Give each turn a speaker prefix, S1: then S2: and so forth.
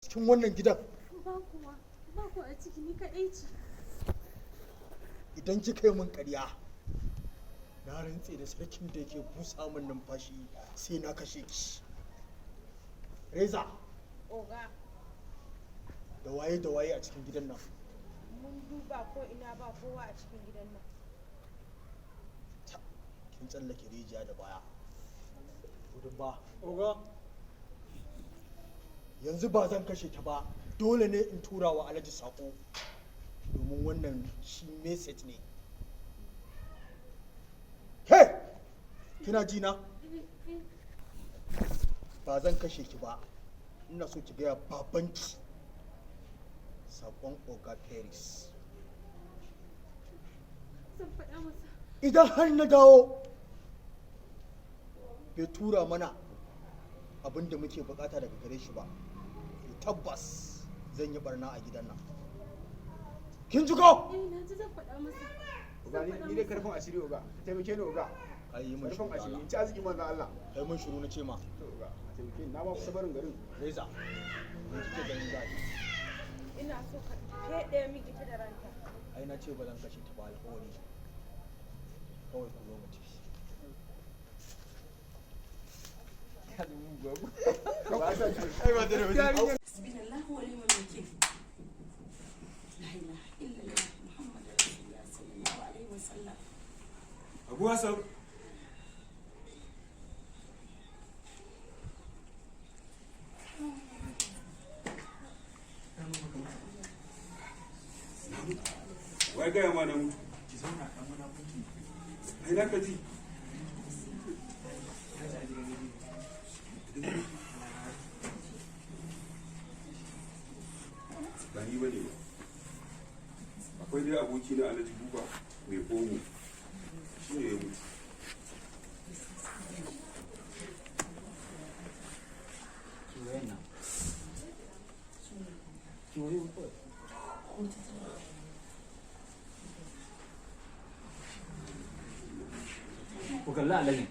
S1: cikin wannan gidan?
S2: Ba kuwa a ciki, ni kaɗai ce.
S1: Idan kika yi min ƙarya, na rantse da sarkin da yake busa min numfashi sai na kashe ki. Reza.
S2: Oga.
S1: Da waye a cikin gidan nan?
S2: Mun duba ko ina ba kowa a cikin gidan nan.
S1: Kin tsallake rijiya da baya. Gudun ba. Oga. Yanzu ba zan kashe ta ba, dole ne in tura wa Alhaji sako. Domin wannan shi message ne. Hey! Kina ji na? Ba zan kashe ki ba. Ina so ki gaya babanki sakon Oga Paris.
S2: Zan faɗa masa.
S1: Idan har na dawo bai tura mana abin da muke bukata daga gare shi ba, tabbas zan yi barna a gidan nan. Kin ji ko?
S2: Na ji, zan faɗa masa.
S3: Oga, ni dai karfin asiri oga, ka taimake ni oga.
S1: Ai yi mun
S3: karfin asiri, in ci arziki manzon Allah.
S1: Kai mun shiru na ce ma.
S3: To oga, ka taimake ni, na ma kusa barin garin.
S1: Reza, me kike ganin za ki?
S2: Ina so ka feɗe min ita da ranta.
S1: Ai na ce ba zan kashe ta ba, alƙawari. Kawai ku zo mu ci.
S4: Abu Hassan. Wai gaya ma na mutu. Ki zauna ɗan munafunci. Ai na kaji. Ba ni bane ba. Akwai dai aboki na Alhaji Buba mai komo. Shi ne ya mutu.
S5: Ku kalli alajin.